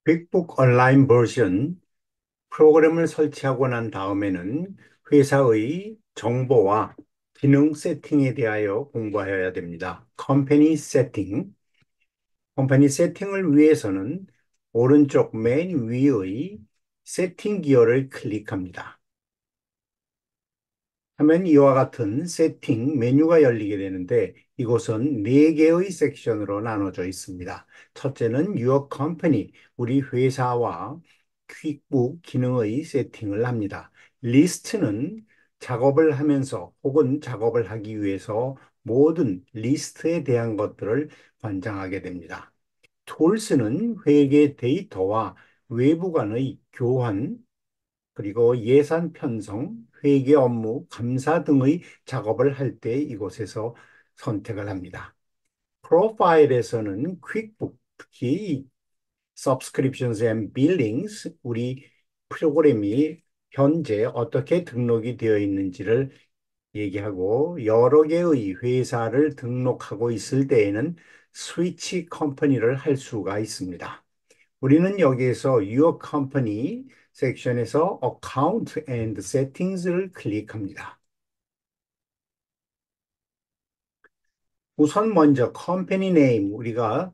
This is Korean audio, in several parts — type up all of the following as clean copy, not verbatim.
퀵북 온라인 버전 프로그램을 설치하고 난 다음에는 회사의 정보와 기능 세팅에 대하여 공부하여야 됩니다. 컴퍼니 세팅을 위해서는 오른쪽 맨 위의 세팅 기어를 클릭합니다. 하면 이와 같은 세팅 메뉴가 열리게 되는데 이곳은 4개의 섹션으로 나눠져 있습니다. 첫째는 Your Company, 우리 회사와 퀵북 기능의 세팅을 합니다. 리스트는 작업을 하면서 혹은 작업을 하기 위해서 모든 리스트에 대한 것들을 관장하게 됩니다. 툴스는 회계 데이터와 외부 간의 교환, 그리고 예산 편성, 회계 업무, 감사 등의 작업을 할 때 이곳에서 선택을 합니다. 프로파일에서는 퀵북, 특히 Subscriptions and Billings, 우리 프로그램이 현재 어떻게 등록이 되어 있는지를 얘기하고 여러 개의 회사를 등록하고 있을 때에는 스위치 컴퍼니를 할 수가 있습니다. 우리는 여기에서 Your Company 섹션에서 Account and Settings를 클릭합니다. 우선 먼저 Company Name, 우리가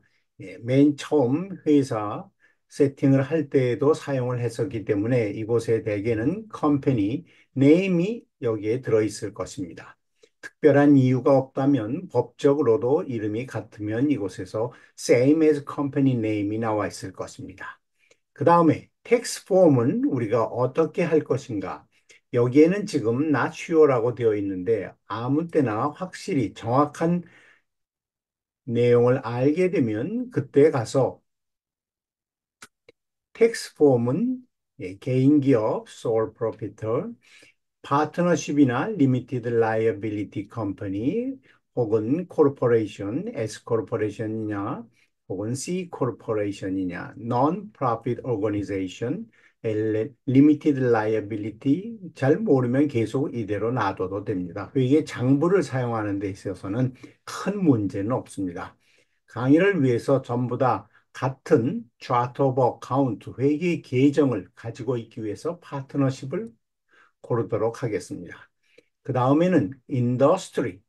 맨 처음 회사 세팅을 할 때에도 사용을 했었기 때문에 이곳에 대개는 Company Name이 여기에 들어있을 것입니다. 특별한 이유가 없다면 법적으로도 이름이 같으면 이곳에서 Same as Company Name이 나와 있을 것입니다. 그 다음에 텍스트 폼은 우리가 어떻게 할 것인가? 여기에는 지금 not sure라고 되어 있는데 아무 때나 확실히 정확한 내용을 알게 되면 그때 가서 텍스트 폼은 개인 기업, sole proprietor, 파트너십이나 리미티드 라이어빌리티 컴퍼니 혹은 코르포레이션, S 코르포레이션이냐 혹은 C 코르포레이션이냐, non profit organization, 리미티드 라이어빌리티 잘 모르면 계속 이대로 놔둬도 됩니다. 회계 장부를 사용하는 데 있어서는 큰 문제는 없습니다. 강의를 위해서 전부 다 같은 차트 오브 어카운트 회계 계정을 가지고 있기 위해서 파트너십을 고르도록 하겠습니다. 그 다음에는 인더스트리,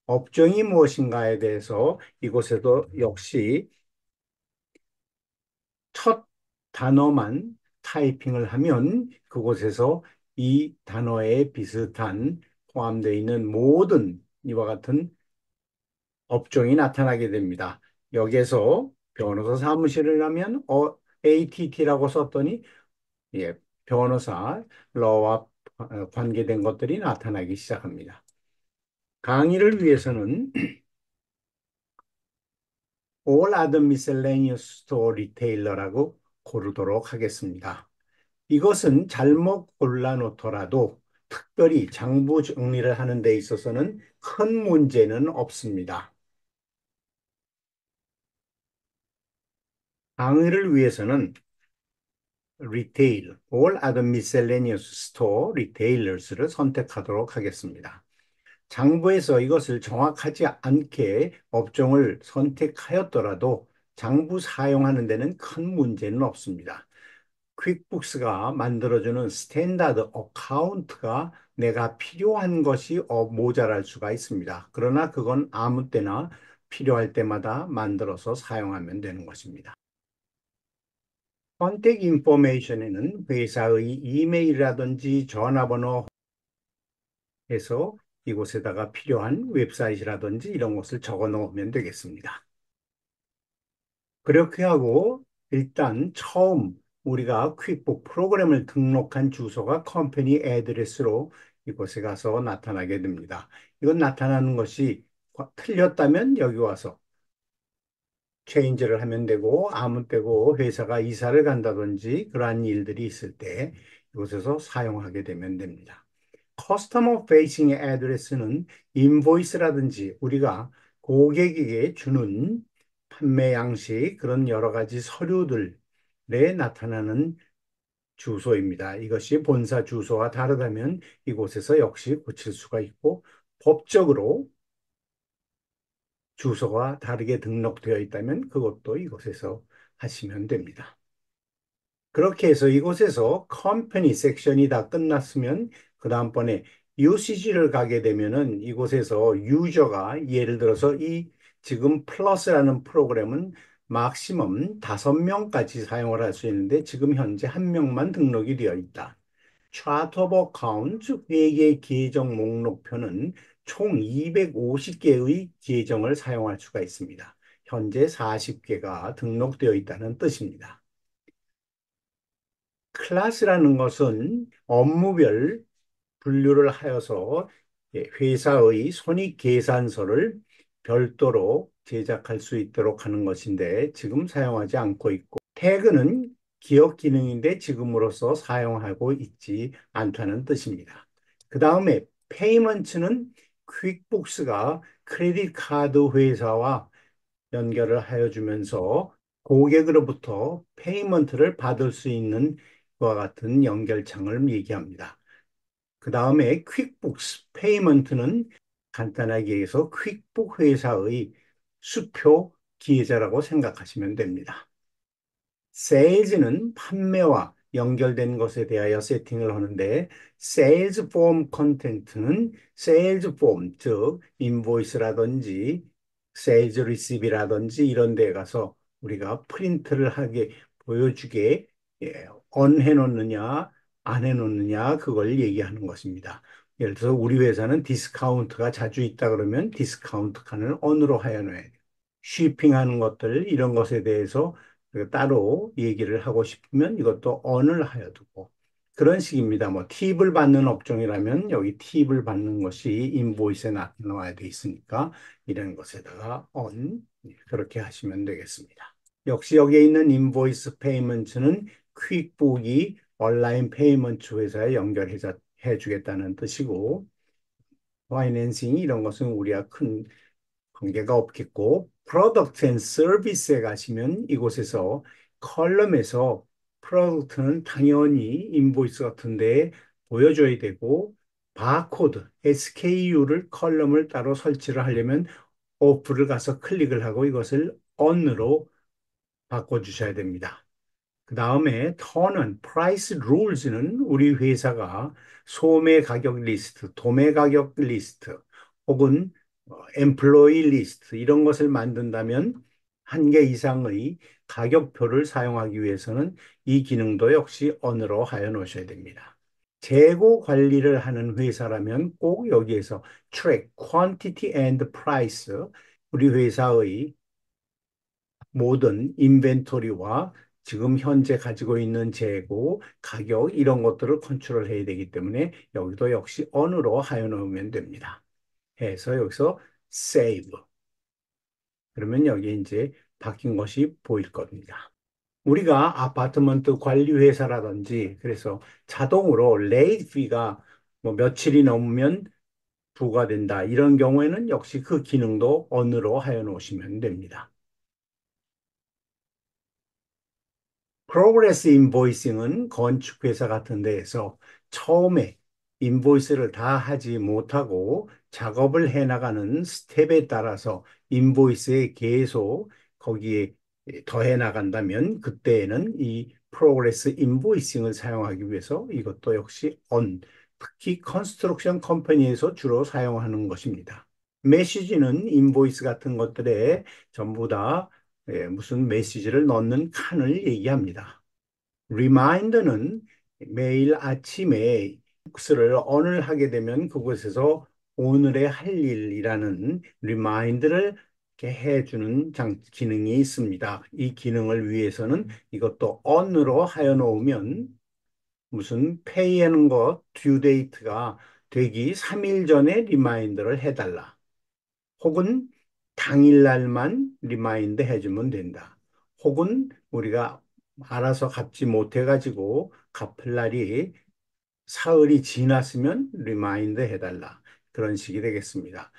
업종이 무엇인가에 대해서 이곳에도 역시 첫 단어만 타이핑을 하면 그곳에서 이 단어에 비슷한 포함되어 있는 모든 이와 같은 업종이 나타나게 됩니다. 여기에서 변호사 사무실을 하면 ATT라고 썼더니 예, 변호사, 러와 관계된 것들이 나타나기 시작합니다. 강의를 위해서는 All other miscellaneous store retailer라고 고르도록 하겠습니다. 이것은 잘못 골라놓더라도 특별히 장부 정리를 하는 데 있어서는 큰 문제는 없습니다. 강의를 위해서는 Retail, All other miscellaneous store retailers를 선택하도록 하겠습니다. 장부에서 이것을 정확하지 않게 업종을 선택하였더라도 장부 사용하는 데는 큰 문제는 없습니다. 퀵북스가 만들어주는 스탠다드 어카운트가 내가 필요한 것이 모자랄 수가 있습니다. 그러나 그건 아무 때나 필요할 때마다 만들어서 사용하면 되는 것입니다. 컨택 인포메이션에는 회사의 이메일이라든지 전화번호 해서 이곳에다가 필요한 웹사이트라든지 이런 것을 적어 놓으면 되겠습니다. 그렇게 하고 일단 처음 우리가 퀵북 프로그램을 등록한 주소가 컴퍼니 애드레스로 이곳에 가서 나타나게 됩니다. 이건 나타나는 것이 틀렸다면 여기 와서 체인지를 하면 되고 아무 때고 회사가 이사를 간다든지 그러한 일들이 있을 때 이곳에서 사용하게 되면 됩니다. 커스터머 페이싱 애드레스는 인보이스라든지 우리가 고객에게 주는 판매 양식 그런 여러 가지 서류들에 나타나는 주소입니다. 이것이 본사 주소와 다르다면 이곳에서 역시 고칠 수가 있고 법적으로 주소가 다르게 등록되어 있다면 그것도 이곳에서 하시면 됩니다. 그렇게 해서 이곳에서 컴퍼니 섹션이 다 끝났으면 그 다음번에 유시지를 가게 되면은 이곳에서 유저가 예를 들어서 이 지금 플러스라는 프로그램은 막시멈 5명까지 사용을 할 수 있는데 지금 현재 한 명만 등록이 되어 있다. 차트 오브 어카운트 회계 계정 목록표는 총 250개의 계정을 사용할 수가 있습니다. 현재 40개가 등록되어 있다는 뜻입니다. 클래스라는 것은 업무별 분류를 하여서 회사의 손익계산서를 별도로 제작할 수 있도록 하는 것인데 지금 사용하지 않고 있고 태그는 기업 기능인데 지금으로서 사용하고 있지 않다는 뜻입니다. 그 다음에 페이먼트는 퀵북스가 크레딧 카드 회사와 연결을 하여 주면서 고객으로부터 페이먼트를 받을 수 있는 것과 같은 연결창을 얘기합니다. 그 다음에 퀵북스 페이먼트는 간단하게 해서 퀵북 회사의 수표 기계자라고 생각하시면 됩니다. 세일즈는 판매와 연결된 것에 대하여 세팅을 하는데 세일즈 폼 컨텐트는 세일즈 폼, 즉 인보이스라든지 세일즈 리시비라든지 이런 데 가서 우리가 프린트를 하게 보여주게 언 해놓느냐 안 해놓느냐 그걸 얘기하는 것입니다. 예를 들어서 우리 회사는 디스카운트가 자주 있다 그러면 디스카운트 칸을 언으로 하여 놓아야 돼요. 쉬핑하는 것들 이런 것에 대해서 따로 얘기를 하고 싶으면 이것도 on을 하여 두고 그런 식입니다. 뭐 팁을 받는 업종이라면 여기 팁을 받는 것이 인보이스에 나와야 돼 있으니까 이런 것에다가 on 그렇게 하시면 되겠습니다. 역시 여기에 있는 인보이스 페이먼트는 퀵북이 온라인 페이먼트 회사에 연결해 주겠다는 뜻이고 파이낸싱 이런 것은 우리가 큰 관계가 없겠고 프로덕트 앤 서비스에 가시면 이곳에서 컬럼에서 프로덕트는 당연히 인보이스 같은 데 보여줘야 되고 바코드, SKU를 컬럼을 따로 설치를 하려면 오프를 가서 클릭을 하고 이것을 on으로 바꿔주셔야 됩니다. 그 다음에 턴은 프라이스 룰즈는 우리 회사가 소매 가격 리스트, 도매 가격 리스트 혹은 엠플로이 리스트 이런 것을 만든다면 한 개 이상의 가격표를 사용하기 위해서는 이 기능도 역시 on으로 하여 놓으셔야 됩니다. 재고 관리를 하는 회사라면 꼭 여기에서 track, quantity and price 우리 회사의 모든 인벤토리와 지금 현재 가지고 있는 재고, 가격 이런 것들을 컨트롤 해야 되기 때문에 여기도 역시 on으로 하여 놓으면 됩니다. 해서 여기서 save 그러면 여기 이제 바뀐 것이 보일 겁니다. 우리가 아파트먼트 관리 회사라든지 그래서 자동으로 레이트 피가 뭐 며칠이 넘으면 부과된다. 이런 경우에는 역시 그 기능도 on으로 하여 놓으시면 됩니다. 프로그레스 인보이싱은 건축회사 같은 데에서 처음에 인보이스를 다 하지 못하고 작업을 해나가는 스텝에 따라서 인보이스에 계속 거기에 더해 나간다면 그때에는 이 프로그레스 인보이싱을 사용하기 위해서 이것도 역시 on, 특히 컨스트럭션 컴퍼니에서 주로 사용하는 것입니다. 메시지는 인보이스 같은 것들에 전부 다 무슨 메시지를 넣는 칸을 얘기합니다. 리마인더는 매일 아침에 복스를 on을 하게 되면 그곳에서 오늘의 할 일이라는 리마인드를 이렇게 해주는 기능이 있습니다. 이 기능을 위해서는 이것도 on으로 하여 놓으면 무슨 페이하는 것, 듀 데이트가 되기 3일 전에 리마인드를 해달라. 혹은 당일날만 리마인드 해주면 된다. 혹은 우리가 알아서 갚지 못해가지고 갚을 날이 사흘이 지났으면 리마인드 해달라. 그런 식이 되겠습니다.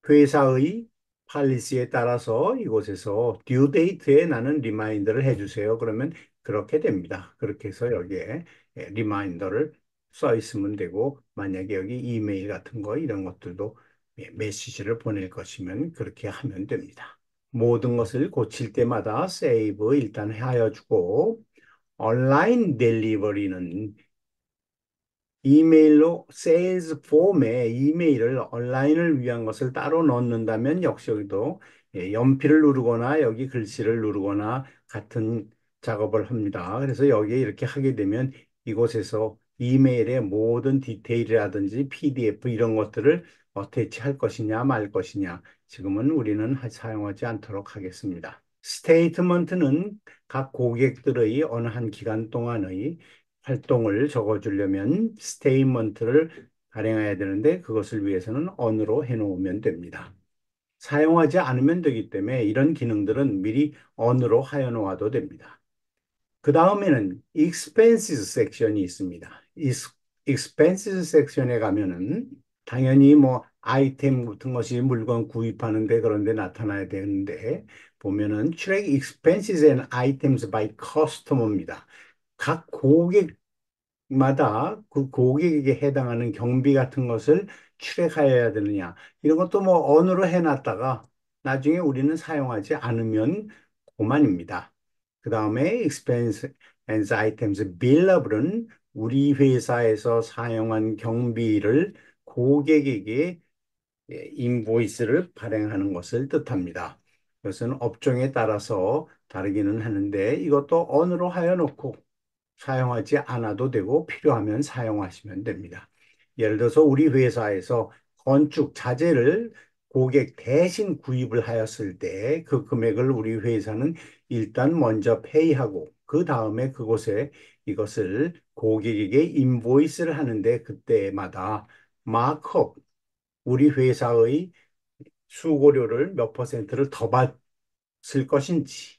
회사의 팔리시에 따라서 이곳에서 듀 데이트에 나는 리마인드를 해주세요. 그러면 그렇게 됩니다. 그렇게 해서 여기에 리마인더를 써 있으면 되고 만약에 여기 이메일 같은 거 이런 것들도 메시지를 보낼 것이면 그렇게 하면 됩니다. 모든 것을 고칠 때마다 세이브 일단 하여 주고 온라인 델리버리는 이메일로 세일즈 폼에 이메일을 온라인을 위한 것을 따로 넣는다면 역시 여기도 연필을 누르거나 여기 글씨를 누르거나 같은 작업을 합니다. 그래서 여기에 이렇게 하게 되면 이곳에서 이메일의 모든 디테일이라든지 PDF 이런 것들을 대체할 것이냐 말 것이냐 지금은 우리는 사용하지 않도록 하겠습니다. 스테이트먼트는 각 고객들의 어느 한 기간 동안의 활동을 적어주려면 스테이트먼트를 발행해야 되는데 그것을 위해서는 on으로 해놓으면 됩니다. 사용하지 않으면 되기 때문에 이런 기능들은 미리 on으로 하여놓아도 됩니다. 그 다음에는 expenses 섹션이 있습니다. 이 expenses 섹션에 가면은 당연히 뭐 아이템 같은 것이 물건 구입하는데 그런 데 나타나야 되는데 보면은 track expenses and items by customer입니다. 각 고객마다 그 고객에게 해당하는 경비 같은 것을 트랙하여야 되느냐. 이런 것도 뭐 언어로 해놨다가 나중에 우리는 사용하지 않으면 그만입니다. 그 다음에 expense and items billable은 우리 회사에서 사용한 경비를 고객에게 인보이스를 발행하는 것을 뜻합니다. 그것은 업종에 따라서 다르기는 하는데 이것도 언어로 하여 놓고 사용하지 않아도 되고 필요하면 사용하시면 됩니다. 예를 들어서 우리 회사에서 건축 자재를 고객 대신 구입을 하였을 때 그 금액을 우리 회사는 일단 먼저 페이하고 그 다음에 그곳에 이것을 고객에게 인보이스를 하는데 그때마다 마크업 우리 회사의 수고료를 몇 퍼센트를 더 받을 것인지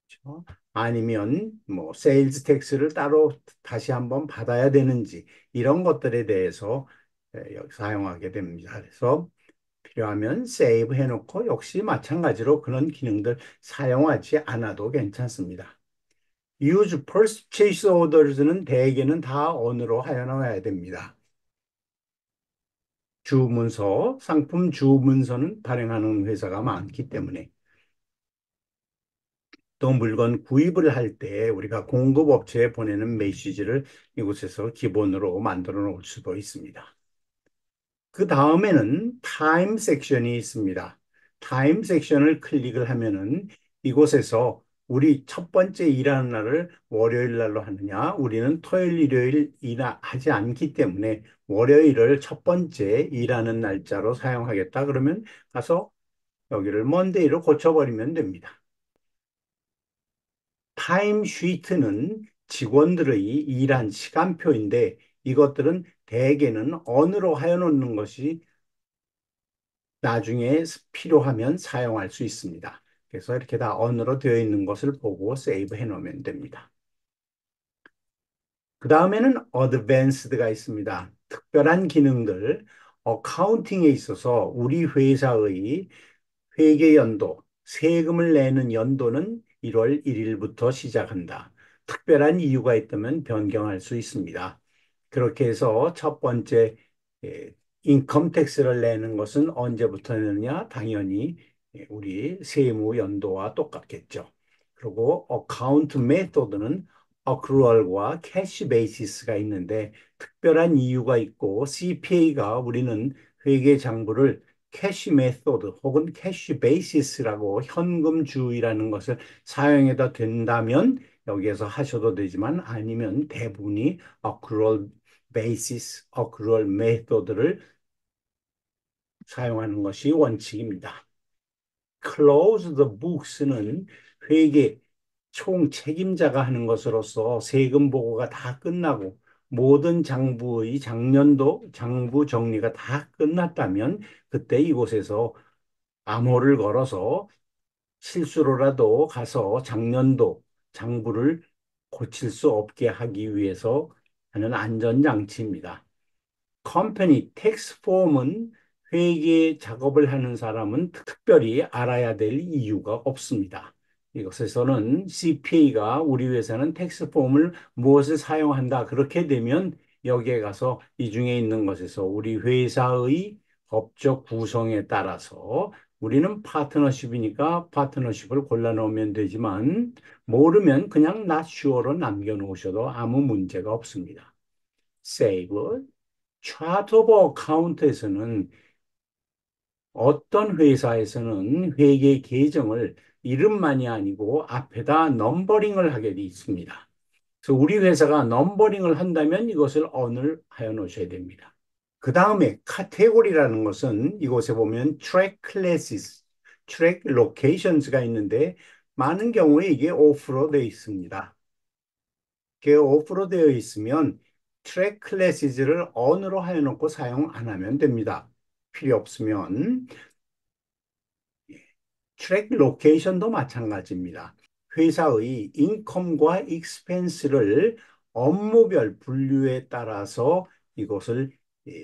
그렇죠? 아니면 뭐 세일즈 텍스를 따로 다시 한번 받아야 되는지 이런 것들에 대해서 사용하게 됩니다. 그래서 필요하면 세이브 해놓고 역시 마찬가지로 그런 기능들 사용하지 않아도 괜찮습니다. Use purchase orders는 대개는 다 on으로 하여놔야 됩니다. 주문서, 상품 주문서는 발행하는 회사가 많기 때문에 또 물건 구입을 할 때 우리가 공급업체에 보내는 메시지를 이곳에서 기본으로 만들어 놓을 수도 있습니다. 그 다음에는 타임 섹션이 있습니다. 타임 섹션을 클릭을 하면은 이곳에서 우리 첫 번째 일하는 날을 월요일 날로 하느냐, 우리는 토요일, 일요일 하지 않기 때문에 월요일을 첫 번째 일하는 날짜로 사용하겠다. 그러면 가서 여기를 먼데이로 고쳐버리면 됩니다. 타임 쉬트는 직원들의 일한 시간표인데 이것들은 대개는 언어로 하여 놓는 것이 나중에 필요하면 사용할 수 있습니다. 그래서 이렇게 다 언어로 되어 있는 것을 보고 세이브 해 놓으면 됩니다. 그 다음에는 어드밴스드가 있습니다. 특별한 기능들, 어카운팅에 있어서 우리 회사의 회계 연도, 세금을 내는 연도는 1월 1일부터 시작한다. 특별한 이유가 있다면 변경할 수 있습니다. 그렇게 해서 첫 번째 인컴 텍스를 내는 것은 언제부터 내느냐? 당연히 우리 세무 연도와 똑같겠죠. 그리고 어카운트 메소드는 어크루얼과 캐시 베이시스가 있는데 특별한 이유가 있고 CPA가 우리는 회계 장부를 캐시 메소드 혹은 캐시 베이시스라고 현금주의라는 것을 사용해도 된다면 여기에서 하셔도 되지만 아니면 대부분이 accrual basis, accrual method를 사용하는 것이 원칙입니다. close the books는 회계 총 책임자가 하는 것으로서 세금 보고가 다 끝나고 모든 장부의 작년도 장부 정리가 다 끝났다면 그때 이곳에서 암호를 걸어서 실수로라도 가서 작년도 장부를 고칠 수 없게 하기 위해서 하는 안전장치입니다. 컴퍼니 텍스 폼은 회계 작업을 하는 사람은 특별히 알아야 될 이유가 없습니다. 이것에서는 CPA가 우리 회사는 텍스 폼을 무엇을 사용한다. 그렇게 되면 여기에 가서 이 중에 있는 것에서 우리 회사의 법적 구성에 따라서 우리는 파트너십이니까 파트너십을 골라 넣으면 되지만 모르면 그냥 not sure로 남겨놓으셔도 아무 문제가 없습니다. save. chart of account에서는 어떤 회사에서는 회계 계정을 이름만이 아니고 앞에다 넘버링을 하게 돼 있습니다. 그래서 우리 회사가 넘버링을 한다면 이것을 on을 하여 놓으셔야 됩니다. 그 다음에 카테고리라는 것은 이곳에 보면 track classes, track locations가 있는데 많은 경우에 이게 off로 되어 있습니다. 이게 off로 되어 있으면 track classes를 on으로 하여 놓고 사용 안 하면 됩니다. 필요 없으면 트랙 로케이션도 마찬가지입니다. 회사의 인컴과 익스펜스를 업무별 분류에 따라서 이것을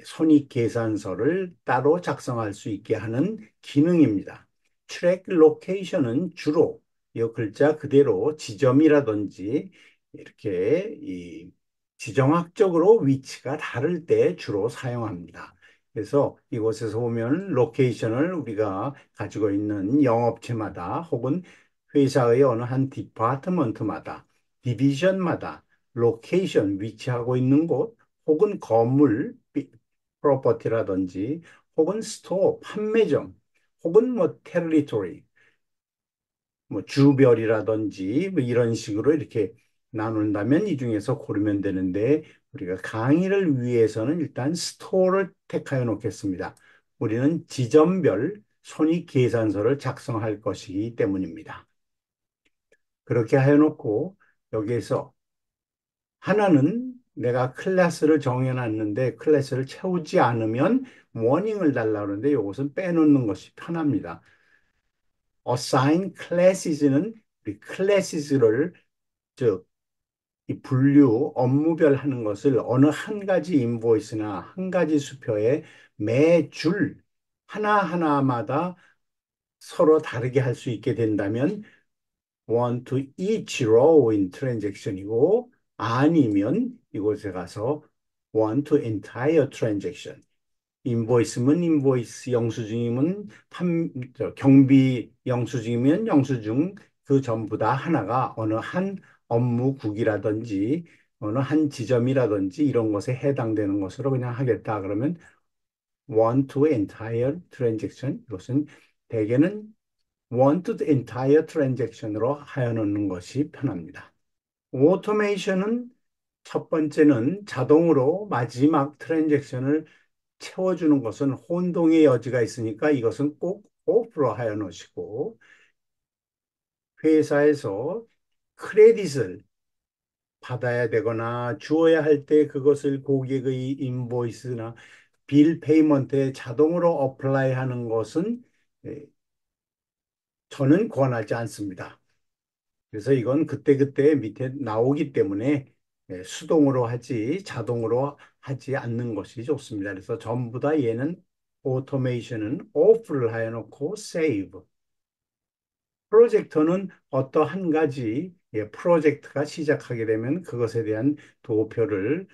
손익계산서를 따로 작성할 수 있게 하는 기능입니다. 트랙 로케이션은 주로 이 글자 그대로 지점이라든지 이렇게 지정학적으로 위치가 다를 때 주로 사용합니다. 그래서 이곳에서 보면 로케이션을 우리가 가지고 있는 영업체마다 혹은 회사의 어느 한 디파트먼트마다 디비전마다 로케이션 위치하고 있는 곳 혹은 건물 프로퍼티라든지 혹은 스토어 판매점 혹은 뭐 테리토리 뭐 주별이라든지 뭐 이런 식으로 이렇게 나눈다면 이 중에서 고르면 되는데 우리가 강의를 위해서는 일단 스토어를 택하여 놓겠습니다. 우리는 지점별 손익계산서를 작성할 것이기 때문입니다. 그렇게 하여 놓고 여기에서 하나는 내가 클래스를 정해놨는데 클래스를 채우지 않으면 워닝을 달라 그러는데 이것은 빼놓는 것이 편합니다. assign classes는 우리 classes를 즉, 이 분류, 업무별 하는 것을 어느 한 가지 인보이스나 한 가지 수표에 매줄 하나하나마다 서로 다르게 할 수 있게 된다면 one to each row in transaction이고 아니면 이곳에 가서 one to entire transaction. 인보이스면 인보이스, 영수증이면 경비 영수증이면 영수증 그 전부 다 하나가 어느 한 업무국이라든지 어느 한 지점이라든지 이런 것에 해당되는 것으로 그냥 하겠다. 그러면 one to entire transaction 이것은 대개는 one to the entire transaction으로 하여 놓는 것이 편합니다. 오토메이션은 첫 번째는 자동으로 마지막 트랜잭션을 채워주는 것은 혼동의 여지가 있으니까 이것은 꼭 오프로 하여 놓으시고 회사에서 크레딧을 받아야 되거나 주어야 할 때 그것을 고객의 인보이스나 빌 페이먼트에 자동으로 어플라이 하는 것은 예, 저는 권하지 않습니다. 그래서 이건 그때그때 밑에 나오기 때문에 수동으로 하지 자동으로 하지 않는 것이 좋습니다. 그래서 전부 다 얘는 오토메이션은 오프를 하여 놓고 세이브. 프로젝터는 어떠 한 가지 프로젝트가 시작하게 되면 그것에 대한 도표를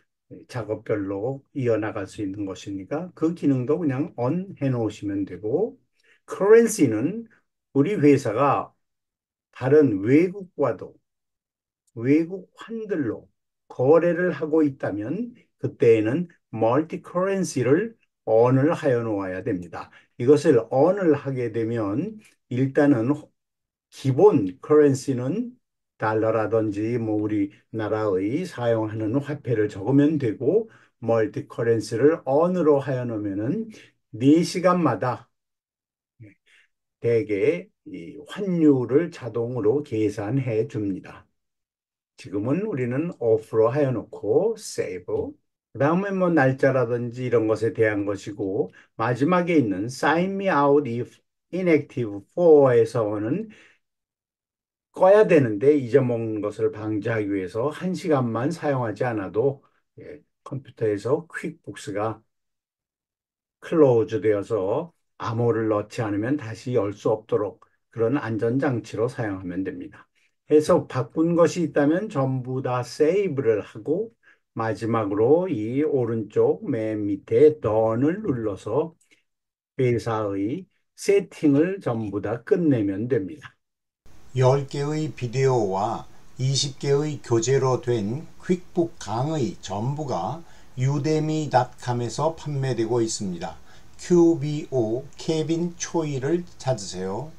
작업별로 이어나갈 수 있는 것이니까 그 기능도 그냥 on 해놓으시면 되고 currency는 우리 회사가 다른 외국과도 외국 환들로 거래를 하고 있다면 그때에는 멀티 커런시를 on을 하여 놓아야 됩니다. 이것을 on을 하게 되면 일단은 기본 커런시는 달러라든지 뭐 우리나라의 사용하는 화폐를 적으면 되고 멀티 커런시를 on으로 하여 놓으면은 4시간마다 대개 이 환율을 자동으로 계산해 줍니다. 지금은 우리는 off로 하여 놓고 save. 그다음에 뭐 날짜라든지 이런 것에 대한 것이고 마지막에 있는 sign me out if inactive for에서는 꺼야 되는데 잊어먹는 것을 방지하기 위해서 1시간만 사용하지 않아도 컴퓨터에서 퀵북스가 클로즈 되어서 암호를 넣지 않으면 다시 열 수 없도록 그런 안전장치로 사용하면 됩니다. 해서 바꾼 것이 있다면 전부 다 세이브를 하고 마지막으로 이 오른쪽 맨 밑에 done을 눌러서 회사의 세팅을 전부 다 끝내면 됩니다. 10개의 비디오와 20개의 교재로 된 퀵북 강의 전부가 udemy.com에서 판매되고 있습니다. QBO 케빈 초이를 찾으세요.